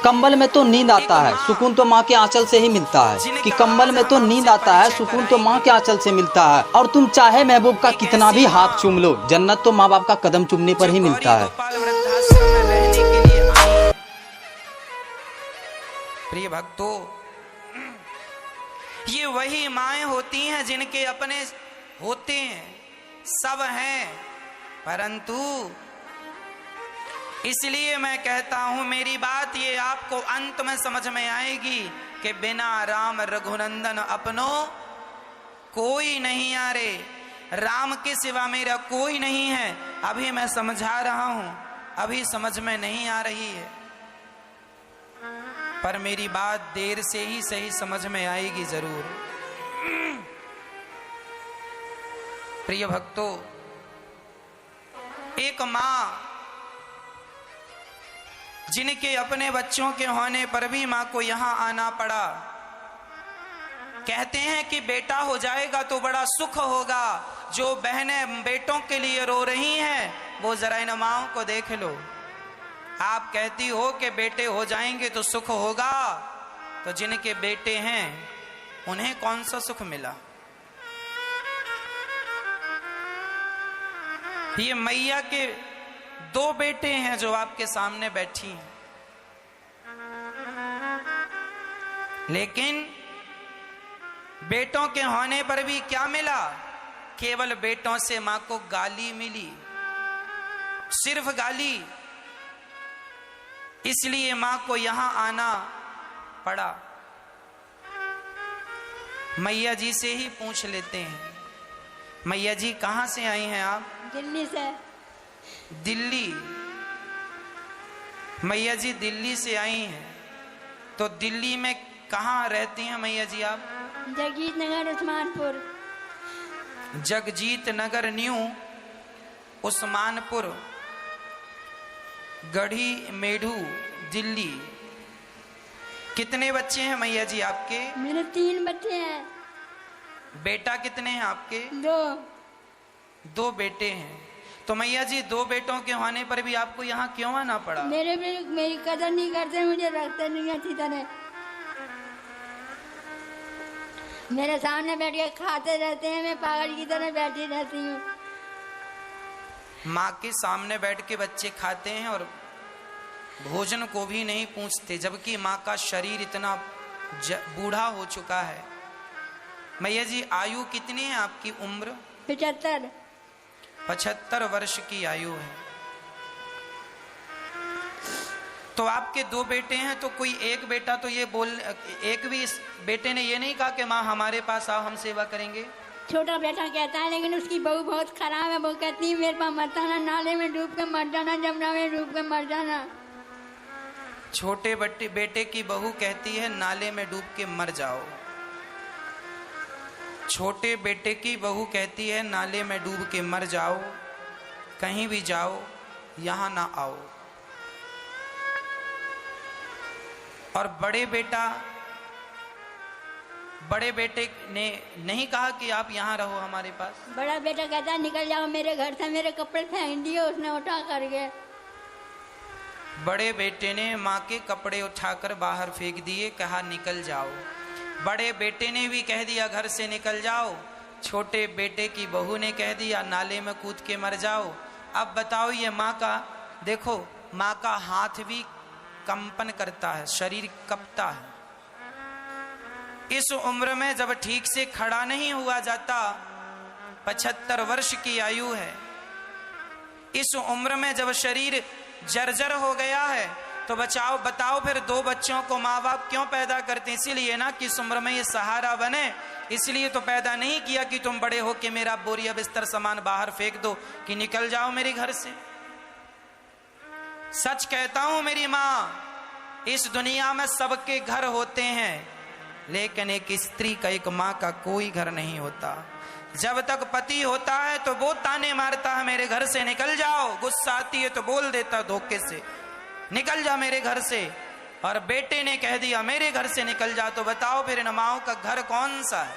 कंबल में तो नींद आता है, सुकून तो माँ के आंचल से ही मिलता है। कि कंबल में तो नींद आता है, सुकून तो माँ के आंचल से मिलता है। और तुम चाहे महबूब का कितना भी हाथ चूम लो, जन्नत तो माँ बाप का कदम चूमने पर ही मिलता है। प्रिय भक्तों, ये वही माएँ होती हैं जिनके अपने होते हैं, सब हैं, परंतु इसलिए मैं कहता हूं, मेरी बात ये आपको अंत में समझ में आएगी कि बिना राम रघुनंदन अपनो कोई नहीं यारे। राम के सिवा मेरा कोई नहीं है। अभी मैं समझा रहा हूं, अभी समझ में नहीं आ रही है, पर मेरी बात देर से ही सही समझ में आएगी जरूर। प्रिय भक्तों, एक मां जिनके अपने बच्चों के होने पर भी मां को यहां आना पड़ा, कहते हैं कि बेटा हो जाएगा तो बड़ा सुख होगा। जो बहनें बेटों के लिए रो रही हैं, वो जरा इन माओं को देख लो। आप कहती हो कि बेटे हो जाएंगे तो सुख होगा, तो जिनके बेटे हैं उन्हें कौन सा सुख मिला? ये मैया के दो बेटे हैं जो आपके सामने बैठी हैं, लेकिन बेटों के होने पर भी क्या मिला? केवल बेटों से मां को गाली मिली, सिर्फ गाली। इसलिए मां को यहां आना पड़ा। मैया जी से ही पूछ लेते हैं। मैया जी कहां से आई हैं आप? दिल्ली से। दिल्ली? मैया जी दिल्ली से आई हैं, तो दिल्ली में कहाँ रहती हैं मैया जी आप? जगजीत नगर उस्मानपुर। जगजीत नगर न्यू उस्मानपुर, गढ़ी मेढ़ू, दिल्ली। कितने बच्चे हैं मैया जी आपके? मेरे 3 बच्चे हैं। बेटा कितने हैं आपके? 2। 2 बेटे हैं। तो मैया जी 2 बेटों के होने पर भी आपको यहाँ क्यों आना पड़ा? मेरी कदर नहीं करते, मुझे रखते नहीं अच्छी तरह। मेरे सामने बैठ के खाते रहते हैं, मैं पागल की तरह बैठी रहती हूँ। माँ के सामने बैठ के बच्चे खाते हैं और भोजन को भी नहीं पूछते, जबकि माँ का शरीर इतना बूढ़ा हो चुका है। मैया जी आयु कितनी है आपकी? उम्र 75 वर्ष की आयु है। तो आपके 2 बेटे हैं, तो कोई एक बेटा तो ये एक भी इस बेटे ने ये नहीं कहा कि माँ हमारे पास आओ, हम सेवा करेंगे? छोटा बेटा कहता है, लेकिन उसकी बहू बहुत खराब है। वो कहती है मेरे पास मत आना, नाले में डूब के मर जाना, जमुना में डूब के मर जाना। छोटे बेटे की बहू कहती है नाले में डूब के मर जाओ। छोटे बेटे की बहू कहती है नाले में डूब के मर जाओ, कहीं भी जाओ, यहां ना आओ। और बड़े बेटे ने नहीं कहा कि आप यहां रहो हमारे पास? बड़ा बेटा कहता है निकल जाओ मेरे घर से, मेरे कपड़े फेंक दिए उसने उठा करके। बड़े बेटे ने माँ के कपड़े उठाकर बाहर फेंक दिए, कहा निकल जाओ। बड़े बेटे ने भी कह दिया घर से निकल जाओ। छोटे बेटे की बहू ने कह दिया नाले में कूद के मर जाओ। अब बताओ, ये माँ का देखो, माँ का हाथ भी कंपन करता है, शरीर कपता है। इस उम्र में जब ठीक से खड़ा नहीं हुआ जाता, 75 वर्ष की आयु है, इस उम्र में जब शरीर जर्जर हो गया है, तो बताओ फिर 2 बच्चों को माँ बाप क्यों पैदा करते? इसीलिए ना कि इस उम्र में ये सहारा बने। इसलिए तो पैदा नहीं किया कि तुम बड़े हो के मेरा बोरिया बिस्तर सामान बाहर फेंक दो कि निकल जाओ मेरे घर से। सच कहता हूं मेरी माँ, इस दुनिया में सबके घर होते हैं, लेकिन एक स्त्री का, एक माँ का कोई घर नहीं होता। जब तक पति होता है तो वो ताने मारता है मेरे घर से निकल जाओ, गुस्सा आती है तो बोल देता धोखे से निकल जा मेरे घर से, और बेटे ने कह दिया मेरे घर से निकल जा, तो बताओ फिर इन माओं का घर कौन सा है?